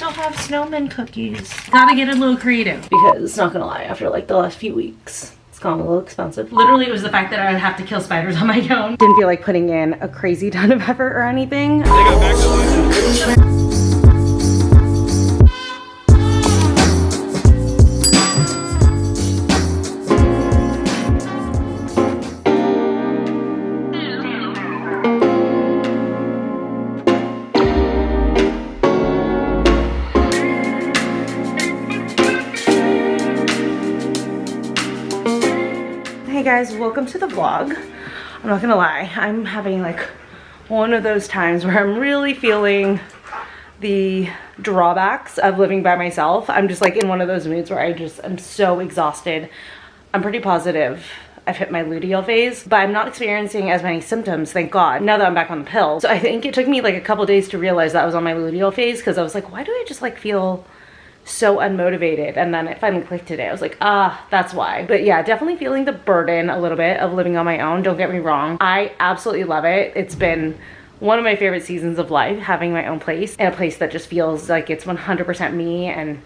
still have snowman cookies. Gotta get a little creative. Because, not gonna lie, after like the last few weeks, it's gone a little expensive. Literally, it was the fact that I would have to kill spiders on my own. Didn't feel like putting in a crazy ton of effort or anything. Hey guys, welcome to the vlog. I'm not gonna lie, I'm having like one of those times where I'm really feeling the drawbacks of living by myself. I'm just like in one of those moods where I'm so exhausted. I'm pretty positive I've hit my luteal phase, but I'm not experiencing as many symptoms, thank God, now that I'm back on the pill. So I think it took me like a couple days to realize that I was on my luteal phase, because I was like, why do I just like feel so unmotivated? And then it finally clicked today. I was like, that's why. But yeah, definitely feeling the burden a little bit of living on my own. Don't get me wrong, I absolutely love it. It's been one of my favorite seasons of life, having my own place, and a place that just feels like it's 100% me and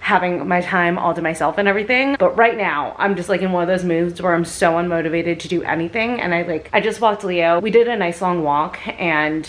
having my time all to myself and everything. But right now I'm just like in one of those moods where I'm so unmotivated to do anything. And I just walked Leo. We did a nice long walk, and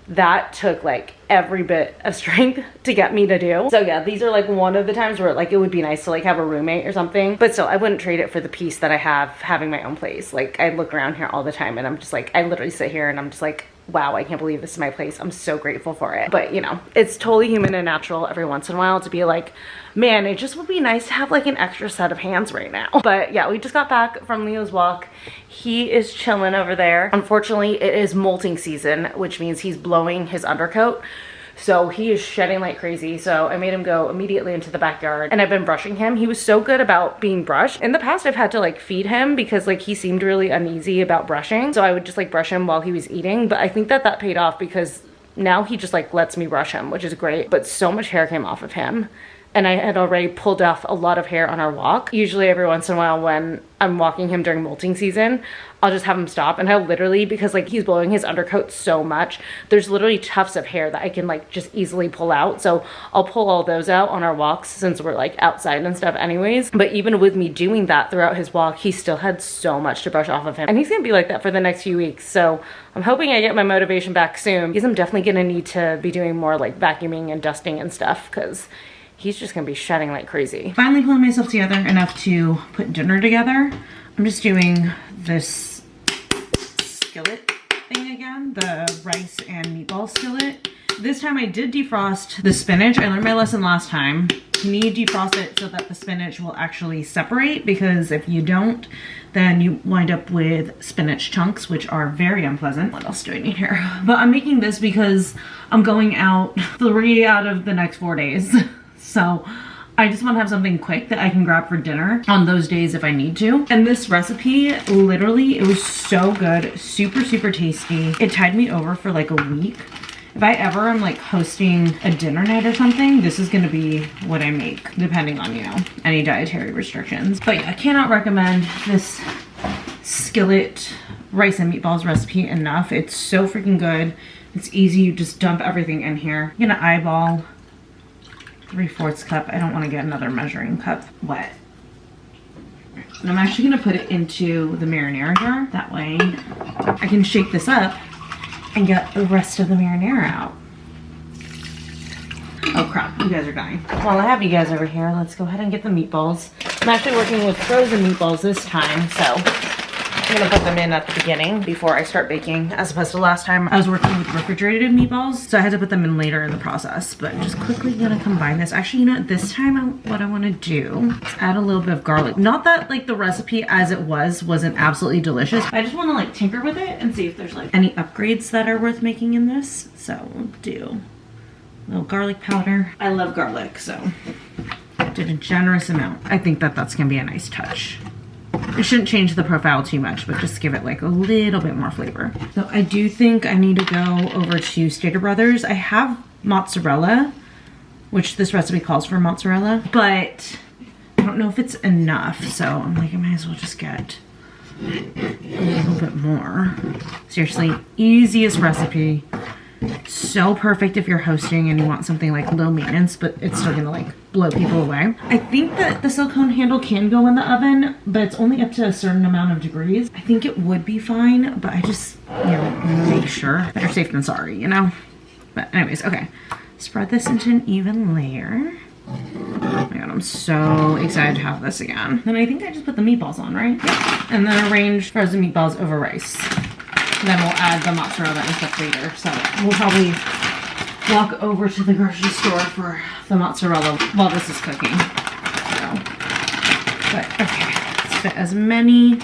that took like every bit of strength to get me to do. So yeah, these are like one of the times where like it would be nice to like have a roommate or something, but still I wouldn't trade it for the peace that I have having my own place. Like I look around here all the time and I'm just like, I literally sit here and I'm just like, wow, I can't believe this is my place. I'm so grateful for it. But you know, it's totally human and natural every once in a while to be like, man, it just would be nice to have like an extra set of hands right now. But yeah, we just got back from Leo's walk. He is chilling over there. Unfortunately, it is molting season, which means he's blowing his undercoat. So he is shedding like crazy. So I made him go immediately into the backyard, and I've been brushing him. He was so good about being brushed. In the past, I've had to like feed him because like he seemed really uneasy about brushing. So I would just like brush him while he was eating. But I think that paid off, because now he just like lets me brush him, which is great. But so much hair came off of him. And I had already pulled off a lot of hair on our walk. Usually every once in a while when I'm walking him during molting season, I'll just have him stop, and I'll literally, because like he's blowing his undercoat so much, there's literally tufts of hair that I can like just easily pull out. So I'll pull all those out on our walks since we're like outside and stuff anyways. But even with me doing that throughout his walk, he still had so much to brush off of him. And he's gonna be like that for the next few weeks. So I'm hoping I get my motivation back soon, because I'm definitely gonna need to be doing more like vacuuming and dusting and stuff, because he's just gonna be shedding like crazy. Finally pulling myself together enough to put dinner together. I'm just doing this skillet thing again, the rice and meatball skillet. This time I did defrost the spinach. I learned my lesson last time. You need to defrost it so that the spinach will actually separate, because if you don't, then you wind up with spinach chunks, which are very unpleasant. What else do I need here? But I'm making this because I'm going out 3 out of the next 4 days. So I just want to have something quick that I can grab for dinner on those days if I need to. And this recipe, literally, it was so good, super, super tasty. It tied me over for like a week. If I ever am like hosting a dinner night or something, this is gonna be what I make, depending on, you know, any dietary restrictions. But yeah, I cannot recommend this skillet rice and meatballs recipe enough. It's so freaking good. It's easy, you just dump everything in here. I'm gonna eyeball 3/4 cup. I don't want to get another measuring cup wet. And I'm actually going to put it into the marinara jar. That way I can shake this up and get the rest of the marinara out. Oh crap, you guys are dying. While I have you guys over here, let's go ahead and get the meatballs. I'm actually working with frozen meatballs this time, so I'm gonna put them in at the beginning before I start baking, as opposed to last time I was working with refrigerated meatballs, so I had to put them in later in the process. But just quickly gonna combine this. Actually, you know what, this time what I wanna do is add a little bit of garlic. Not that like the recipe as it wasn't absolutely delicious. I just wanna like tinker with it and see if there's like any upgrades that are worth making in this. So we'll do a little garlic powder. I love garlic, so I did a generous amount. I think that that's gonna be a nice touch. It shouldn't change the profile too much, but just give it like a little bit more flavor. So I do think I need to go over to Stater Brothers. I have mozzarella, which this recipe calls for mozzarella, but I don't know if it's enough. So I'm like, I might as well just get a little bit more. Seriously, easiest recipe So perfect if you're hosting and you want something like low maintenance, but it's still gonna like blow people away. I think that the silicone handle can go in the oven, but it's only up to a certain amount of degrees. I think it would be fine, but I just, you know, make sure. Better safe than sorry, you know? But anyways, okay. Spread this into an even layer. Oh my god, I'm so excited to have this again. Then I think I just put the meatballs on, right? Yeah. And then arrange frozen meatballs over rice. And then we'll add the mozzarella and stuff later. So we'll probably walk over to the grocery store for the mozzarella while this is cooking. So, but okay, let's fit as many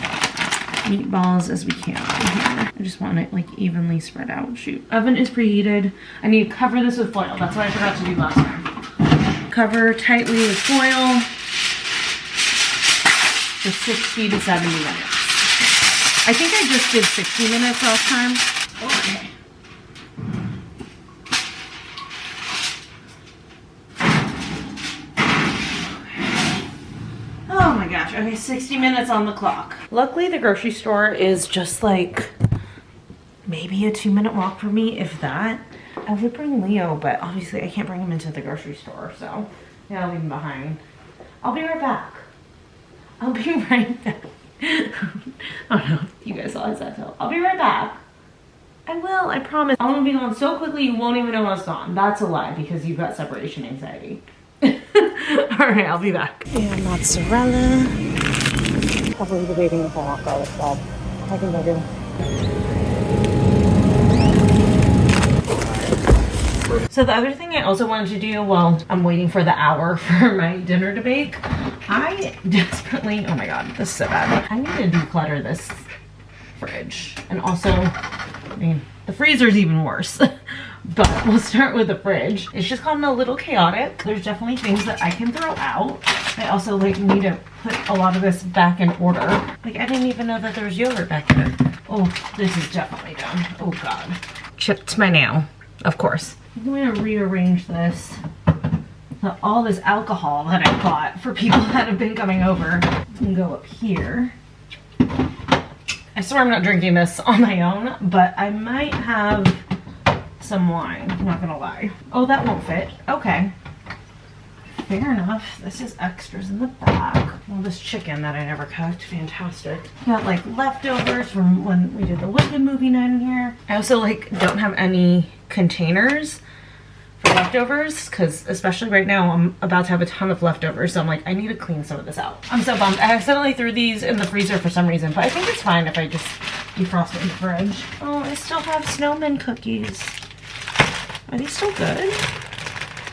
meatballs as we can on here. I just want it like evenly spread out. Shoot. Oven is preheated. I need to cover this with foil. That's what I forgot to do last time. Cover tightly with foil for 60 to 70 minutes. I think I just did 60 minutes last time. Okay. Oh my gosh, okay, 60 minutes on the clock. Luckily the grocery store is just like maybe a 2-minute walk for me, if that. I would bring Leo, but obviously I can't bring him into the grocery store, so yeah, I'll leave him behind. I'll be right back. I'll be right back. I don't know if you guys saw his tail. I'll be right back. I will, I promise. I'm gonna be gone so quickly you won't even know I was gone. That's a lie because you've got separation anxiety. Alright, I'll be back. And mozzarella. Probably debating if I want garlic salt. I think I do. So the other thing I also wanted to do while I'm waiting for the hour for my dinner to bake, I desperately, oh my god, this is so bad. I need to declutter this fridge. And also, I mean, the freezer's even worse. But we'll start with the fridge. It's just gotten a little chaotic. There's definitely things that I can throw out. I also like need to put a lot of this back in order. Like I didn't even know that there was yogurt back there. Oh, this is definitely done. Oh god. Chipped my nail, of course. I'm going to rearrange this. So all this alcohol that I bought for people that have been coming over can go up here. I swear I'm not drinking this on my own, but I might have some wine, I'm not gonna lie. Oh, that won't fit. Okay. Fair enough. This is extras in the back. Well, this chicken that I never cooked, fantastic. Got like leftovers from when we did the Wicked movie night in here. I also like don't have any containers for leftovers because especially right now I'm about to have a ton of leftovers, so I'm like I need to clean some of this out. I'm so bummed. I accidentally threw these in the freezer for some reason, but I think it's fine if I just defrost it in the fridge. Oh, I still have snowman cookies. Are these still good?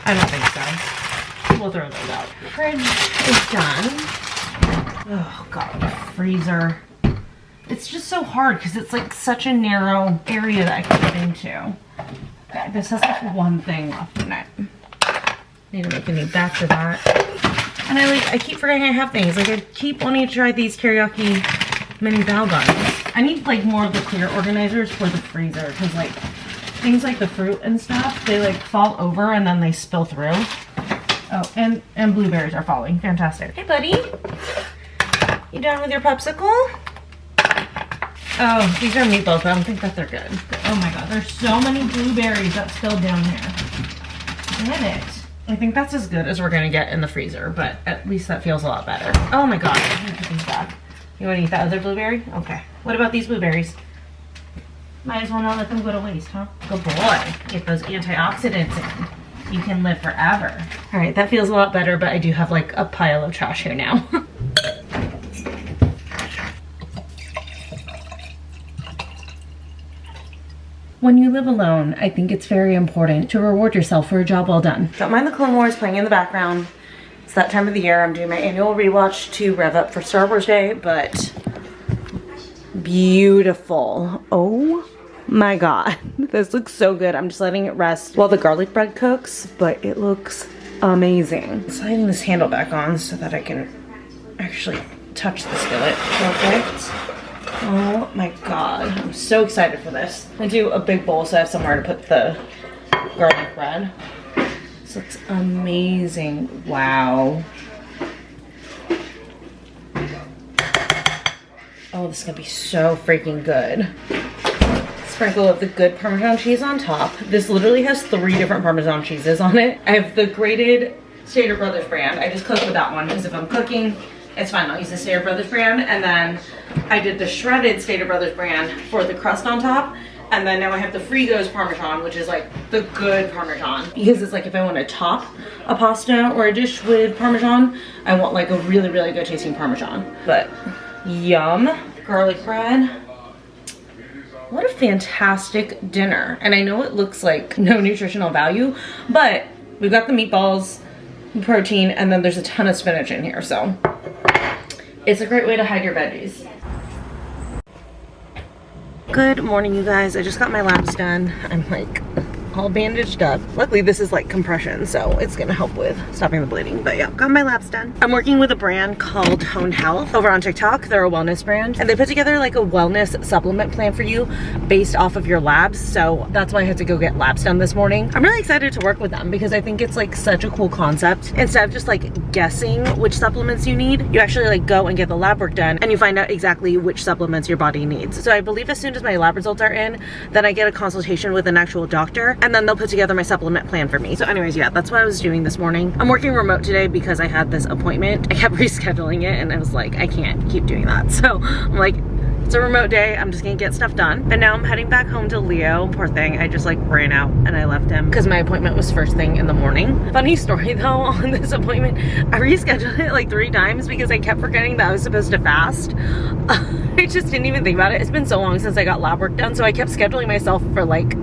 I don't think so. We'll throw those out. Fridge is done. Oh god, the freezer. It's just so hard because it's like such a narrow area that I can get into. Okay, this has like one thing left in it. Need to make a new batch of that. And I keep forgetting I have things. Like I keep wanting to try these teriyaki mini bao buns. I need like more of the clear organizers for the freezer because like things like the fruit and stuff, they like fall over and then they spill through. Oh, and blueberries are falling. Fantastic. Hey, buddy. You done with your popsicle? Oh, these are meatballs, but I don't think that they're good. Oh my god, there's so many blueberries that spilled down here. Damn it. I think that's as good as we're gonna get in the freezer, but at least that feels a lot better. Oh my god, I need to put these back. You wanna eat that other blueberry? Okay. What about these blueberries? Might as well not let them go to waste, huh? Good boy. Get those antioxidants in. You can live forever. All right, that feels a lot better, but I do have like a pile of trash here now. When you live alone, I think it's very important to reward yourself for a job well done. Don't mind the Clone Wars playing in the background. It's that time of the year. I'm doing my annual rewatch to rev up for Star Wars Day, but beautiful. Oh my god, this looks so good. I'm just letting it rest while the garlic bread cooks, but it looks amazing. Sliding this handle back on so that I can actually touch the skillet. Perfect. Oh my god, I'm so excited for this. I do a big bowl so I have somewhere to put the garlic bread. This looks amazing. Wow. Oh, this is gonna be so freaking good. sprinkle of the good Parmesan cheese on top. This literally has 3 different Parmesan cheeses on it. I have the grated Stater Brothers brand. I just cook with that one because if I'm cooking, it's fine. I'll use the Stater Brothers brand. And then I did the shredded Stater Brothers brand for the crust on top. And then now I have the Frigo's Parmesan, which is like the good Parmesan. Because it's like if I want to top a pasta or a dish with Parmesan, I want like a really, really good tasting Parmesan. But yum. Garlic bread. What a fantastic dinner. And I know it looks like no nutritional value, but we've got the meatballs, protein, and then there's a ton of spinach in here. So it's a great way to hide your veggies. Good morning, you guys. I just got my labs done. I'm like all bandaged up. Luckily this is like compression, so it's gonna help with stopping the bleeding. But yeah, got my labs done. I'm working with a brand called Tone Health over on TikTok. They're a wellness brand, and they put together like a wellness supplement plan for you based off of your labs. So that's why I had to go get labs done this morning. I'm really excited to work with them because I think it's like such a cool concept. Instead of just like guessing which supplements you need, you actually like go and get the lab work done and you find out exactly which supplements your body needs. So I believe as soon as my lab results are in, then I get a consultation with an actual doctor, and then they'll put together my supplement plan for me. So anyways, yeah, that's what I was doing this morning. I'm working remote today because I had this appointment. I kept rescheduling it and I was like, I can't keep doing that. So I'm like, it's a remote day, I'm just gonna get stuff done. And now I'm heading back home to Leo. Poor thing, I just like ran out and I left him because my appointment was first thing in the morning. Funny story though on this appointment, I rescheduled it like 3 times because I kept forgetting that I was supposed to fast. I just didn't even think about it. It's been so long since I got lab work done, so I kept scheduling myself for like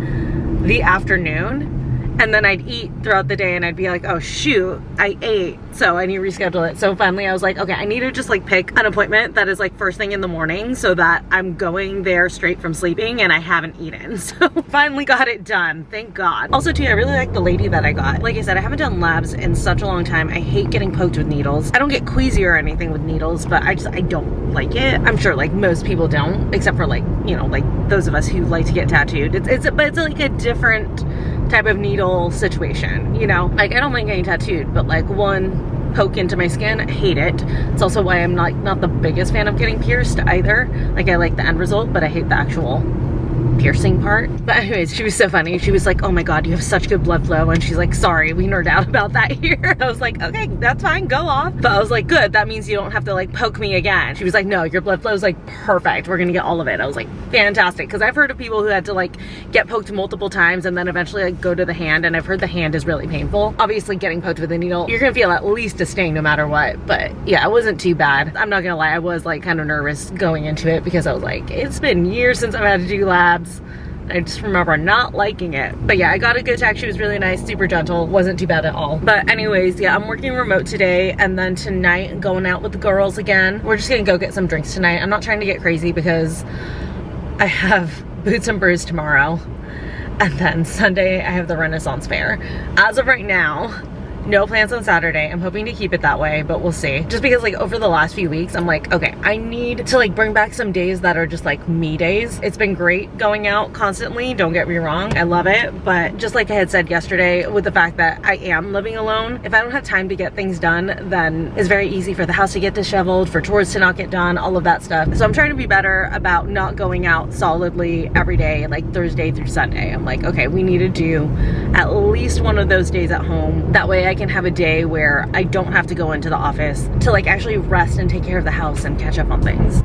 the afternoon, and then I'd eat throughout the day and I'd be like, oh shoot, I ate, so I need to reschedule it. So finally I was like, okay, I need to just like pick an appointment that is like first thing in the morning so that I'm going there straight from sleeping and I haven't eaten. So finally got it done, thank God. Also too, I really like the lady that I got. Like I said, I haven't done labs in such a long time. I hate getting poked with needles. I don't get queasy or anything with needles, but I don't like it. I'm sure like most people don't, except for like, you know, like those of us who like to get tattooed. But it's like a different type of needle situation, you know? Like I don't mind getting tattooed, but like one poke into my skin, I hate it. It's also why I'm not the biggest fan of getting pierced either. Like I like the end result, but I hate the actual piercing part. But anyways, she was so funny. She was like, oh my God, you have such good blood flow. And she's like, sorry, we nerd out about that here. I was like, okay, that's fine, go off. But I was like, good, that means you don't have to like poke me again. She was like, no, your blood flow is like perfect. We're gonna get all of it. I was like, fantastic. Because I've heard of people who had to like get poked multiple times and then eventually like go to the hand. And I've heard the hand is really painful. Obviously getting poked with a needle, you're gonna feel at least a sting no matter what. But yeah, it wasn't too bad. I'm not gonna lie, I was like kind of nervous going into it because I was like, it's been years since I've had to do labs. I just remember not liking it. But yeah, I got a good tech. She was really nice, super gentle, wasn't too bad at all. But anyways, yeah, I'm working remote today, and then tonight going out with the girls again. We're just gonna go get some drinks tonight. I'm not trying to get crazy because I have Boots and Brews tomorrow, and then Sunday I have the Renaissance Fair. As of right now, no plans on Saturday. I'm hoping to keep it that way, but we'll see. Just because like over the last few weeks, I'm like, okay, I need to like bring back some days that are just like me days. It's been great going out constantly, don't get me wrong, I love it. But just like I had said yesterday, with the fact that I am living alone, if I don't have time to get things done, then it's very easy for the house to get disheveled, for chores to not get done, all of that stuff. So I'm trying to be better about not going out solidly every day, like Thursday through Sunday. I'm like, okay, we need to do at least one of those days at home. That way I can have a day where I don't have to go into the office to like actually rest and take care of the house and catch up on things.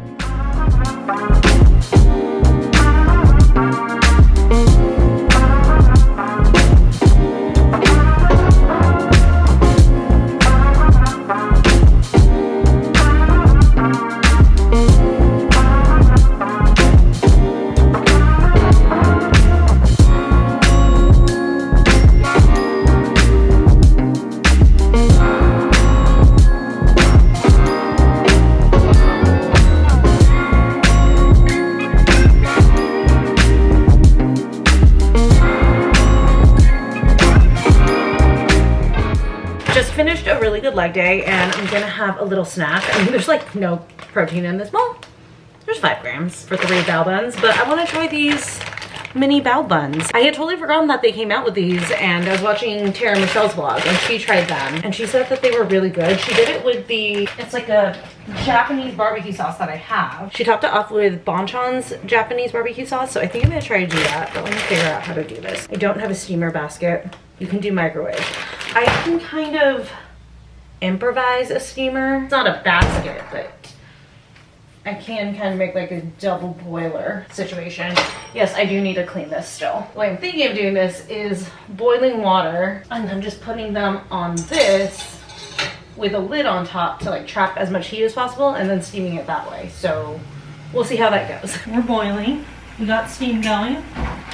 Finished a really good leg day, and I'm gonna have a little snack. I mean, there's like no protein in this. Well, there's 5 grams for 3 bao buns, but I want to try these mini bao buns. I had totally forgotten that they came out with these, and I was watching Tara Michelle's vlog and she tried them and she said that they were really good. She did it with it's like a Japanese barbecue sauce that I have. She topped it off with Bonchon's Japanese barbecue sauce, so I think I'm gonna try to do that, but let me figure out how to do this. I don't have a steamer basket. You can do microwave. I can kind of improvise a steamer. It's not a basket, but I can kind of make like a double boiler situation. Yes, I do need to clean this still. The way I'm thinking of doing this is boiling water and then just putting them on this with a lid on top to like trap as much heat as possible and then steaming it that way. So we'll see how that goes. We're boiling. We got steam going.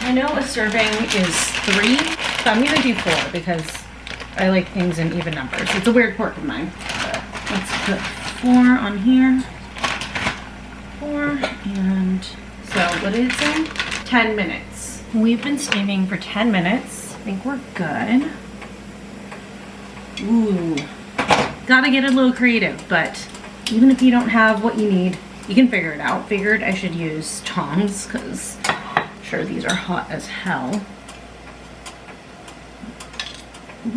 I know a serving is 3, but I'm gonna do 4 because I like things in even numbers. It's a weird quirk of mine. But let's put 4 on here. 4, and so what did it say? 10 minutes. We've been steaming for 10 minutes. I think we're good. Ooh, gotta get a little creative, but even if you don't have what you need, you can figure it out. Figured I should use tongs because I'm sure these are hot as hell.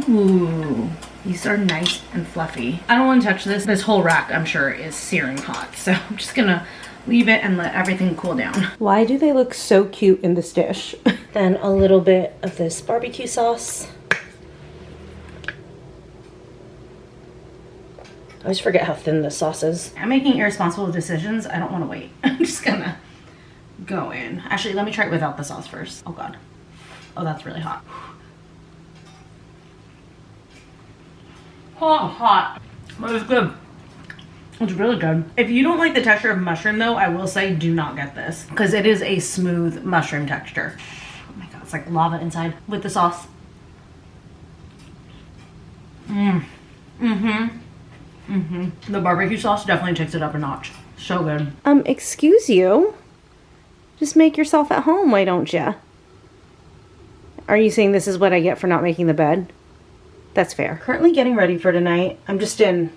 Ooh, these are nice and fluffy. I don't want to touch this. This whole rack, I'm sure, is searing hot, so I'm just gonna leave it and let everything cool down. Why do they look so cute in this dish? Then a little bit of this barbecue sauce. I always forget how thin this sauce is. I'm making irresponsible decisions. I don't want to wait. I'm just gonna go in. Actually, let me try it without the sauce first. Oh God. Oh, that's really hot. Oh, hot. But it's good. It's really good. If you don't like the texture of mushroom though, I will say do not get this because it is a smooth mushroom texture. Oh my God, it's like lava inside with the sauce. The barbecue sauce definitely takes it up a notch. So good. Excuse you. Just make yourself at home, why don't you? Are you saying this is what I get for not making the bed? That's fair. Currently getting ready for tonight. I'm just in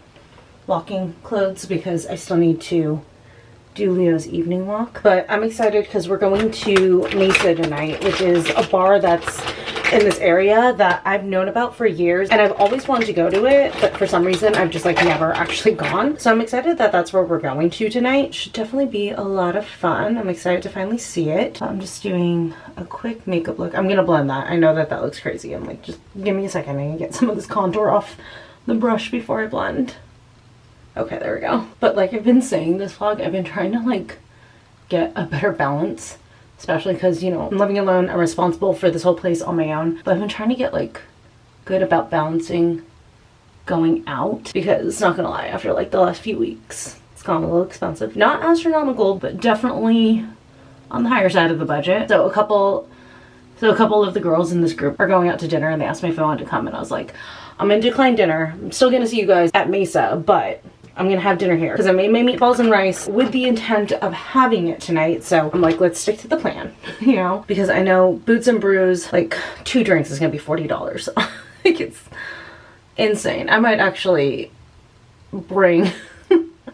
walking clothes because I still need to do Leo's evening walk. But I'm excited because we're going to Mesa tonight, which is a bar that's in this area that I've known about for years and I've always wanted to go to it, but for some reason I've just like never actually gone. So I'm excited that that's where we're going to tonight. Should definitely be a lot of fun. I'm excited to finally see it. I'm just doing a quick makeup look. I'm gonna blend that. I know that that looks crazy. I'm like, just give me a second. I can get some of this contour off the brush before I blend. Okay, there we go. But like I've been saying this vlog, I've been trying to like get a better balance, especially because, you know, I'm living alone. I'm responsible for this whole place on my own, but I've been trying to get like good about balancing going out because, not gonna lie, after like the last few weeks, it's gone a little expensive. Not astronomical, but definitely on the higher side of the budget. So a couple of the girls in this group are going out to dinner and they asked me if I wanted to come and I was like, I'm gonna decline dinner. I'm still gonna see you guys at Mesa, but I'm gonna have dinner here because I made my meatballs and rice with the intent of having it tonight. So I'm like, let's stick to the plan, you know, because I know Boots and Brews, like 2 drinks is gonna be $40. Like it's insane. I might actually bring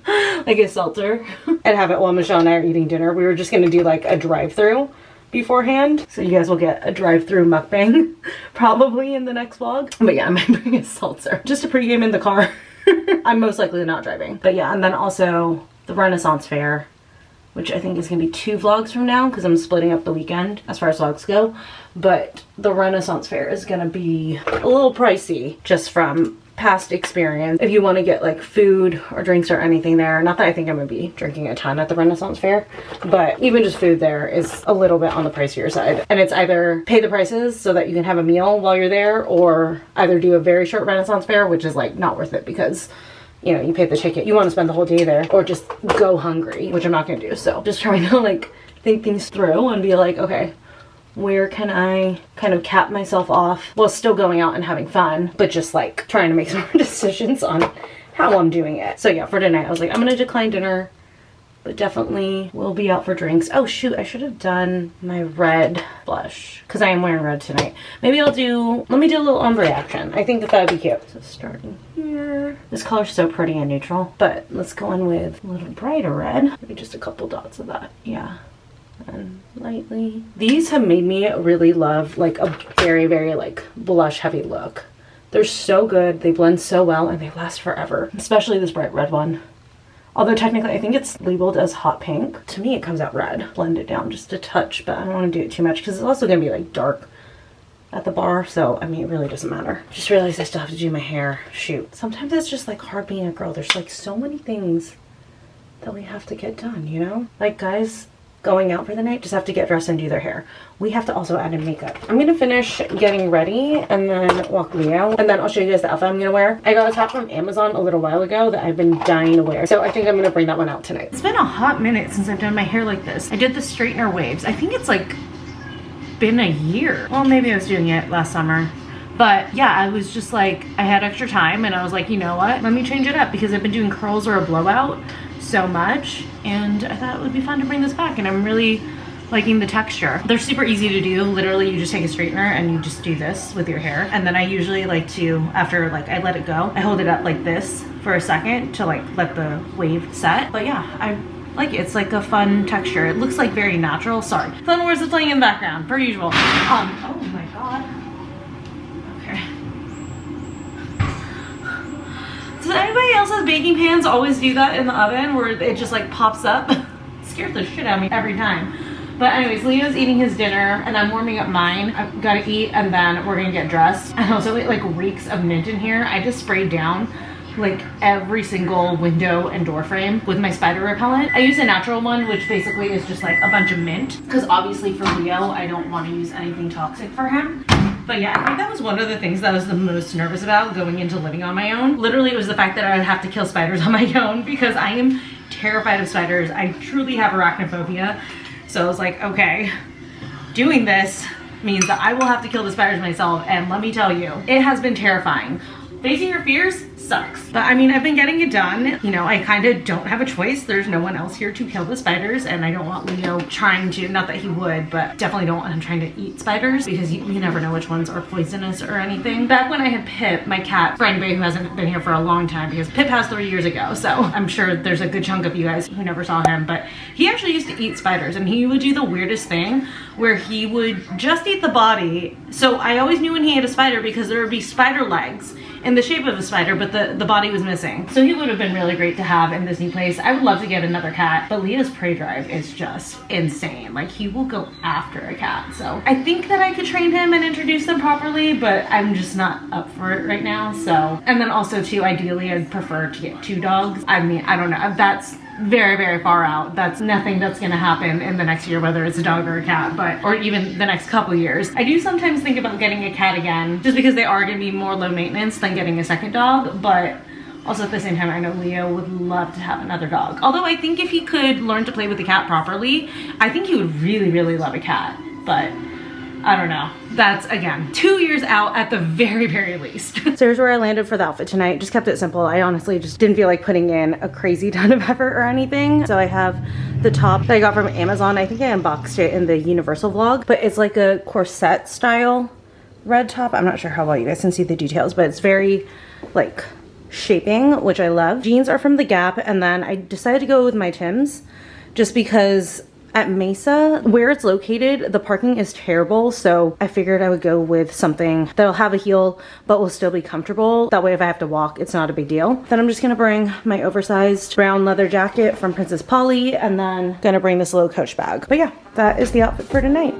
like a seltzer and have it while Michelle and I are eating dinner. We were just gonna do like a drive-through beforehand, so you guys will get a drive-through mukbang probably in the next vlog. But yeah, I might bring a seltzer just to pregame in the car. I'm most likely not driving. But yeah, and then also the Renaissance Fair, which I think is gonna be 2 vlogs from now because I'm splitting up the weekend as far as vlogs go. But the Renaissance Fair is gonna be a little pricey just from past experience if you want to get like food or drinks or anything there. Not that I think I'm gonna be drinking a ton at the Renaissance Fair, but even just food there is a little bit on the pricier side. And it's either pay the prices so that you can have a meal while you're there, or either do a very short Renaissance Fair, which is like not worth it because, you know, you pay the ticket, you want to spend the whole day there, or just go hungry, which I'm not gonna do. So just trying to like think things through and be like, okay, where can I kind of cap myself off while still going out and having fun, but just like trying to make some decisions on how I'm doing it. So yeah, for tonight I was like, I'm gonna decline dinner, but definitely will be out for drinks. Oh shoot, I should have done my red blush because I am wearing red tonight. Maybe let me do a little ombre action. I think that would be cute. So starting here, this color's so pretty and neutral, but let's go in with a little brighter red. Maybe just a couple dots of that. Yeah, and lightly. These have made me really love like a very, very like blush heavy look. They're so good. They blend so well and they last forever, especially this bright red one. Although technically I think it's labeled as hot pink. To me it comes out red. Blend it down just a touch, but I don't want to do it too much because it's also going to be like dark at the bar. So, I mean, it really doesn't matter. Just realized I still have to do my hair. Shoot. Sometimes it's just like hard being a girl. There's like so many things that we have to get done, you know? Like guys going out for the night just have to get dressed and do their hair. We have to also add in makeup. I'm gonna finish getting ready and then walk Leo, and then I'll show you guys the outfit I'm gonna wear. I got a top from Amazon a little while ago that I've been dying to wear, so I think I'm gonna bring that one out tonight. It's been a hot minute since I've done my hair like this. I did the straightener waves. I think it's like been a year. Well, maybe I was doing it last summer. But yeah, I was just like, I had extra time and I was like, you know what? Let me change it up because I've been doing curls or a blowout so much, and I thought it would be fun to bring this back, and I'm really liking the texture. They're super easy to do. Literally, you just take a straightener and you just do this with your hair. And then I usually like to, after like I let it go, I hold it up like this for a second to like let the wave set. But yeah, I like it. It's like a fun texture. It looks like very natural. Sorry. Fun words are playing in the background, per usual. Oh my God. Okay. Does anybody else's baking pans always do that in the oven where it just like pops up? Scared the shit out of me every time. But anyways, Leo's eating his dinner and I'm warming up mine. I've got to eat and then we're gonna get dressed. And also it like reeks of mint in here. I just sprayed down like every single window and door frame with my spider repellent. I use a natural one, which basically is just like a bunch of mint, because obviously for Leo I don't want to use anything toxic for him. But yeah, I think that was one of the things that I was the most nervous about going into living on my own. Literally, it was the fact that I would have to kill spiders on my own because I am terrified of spiders. I truly have arachnophobia. So I was like, okay, doing this means that I will have to kill the spiders myself. And let me tell you, it has been terrifying. Facing your fears sucks. But I mean, I've been getting it done. You know, I kind of don't have a choice. There's no one else here to kill the spiders, and I don't want Leo trying to, not that he would, but definitely don't want him trying to eat spiders because you never know which ones are poisonous or anything. Back when I had Pip, my cat, for anybody who hasn't been here for a long time, because Pip passed 3 years ago, so I'm sure there's a good chunk of you guys who never saw him, but he actually used to eat spiders, and he would do the weirdest thing where he would just eat the body. So I always knew when he ate a spider because there would be spider legs in the shape of a spider, but the body was missing. So he would have been really great to have in this new place. I would love to get another cat, but Leo's prey drive is just insane. Like, he will go after a cat. So I think that I could train him and introduce them properly, but I'm just not up for it right now. So, and then also too, ideally I'd prefer to get 2 dogs. I mean, I don't know, that's very, very far out. That's nothing that's gonna happen in the next year, whether it's a dog or a cat, but, or even the next couple years. I do sometimes think about getting a cat again, just because they are gonna be more low maintenance than getting a second dog, but also at the same time, I know Leo would love to have another dog. Although I think if he could learn to play with the cat properly, I think he would really, really love a cat, but I don't know. That's, again, 2 years out at the very, very least. So here's where I landed for the outfit tonight. Just kept it simple. I honestly just didn't feel like putting in a crazy ton of effort or anything. So I have the top that I got from Amazon. I think I unboxed it in the Universal vlog, but it's like a corset style red top. I'm not sure how well you guys can see the details, but it's very like shaping, which I love. Jeans are from the Gap, and then I decided to go with my Tims just because at Mesa, where it's located, the parking is terrible, so I figured I would go with something that'll have a heel but will still be comfortable. That way if I have to walk, it's not a big deal. Then I'm just gonna bring my oversized brown leather jacket from Princess Polly, and then gonna bring this little Coach bag. But yeah, that is the outfit for tonight.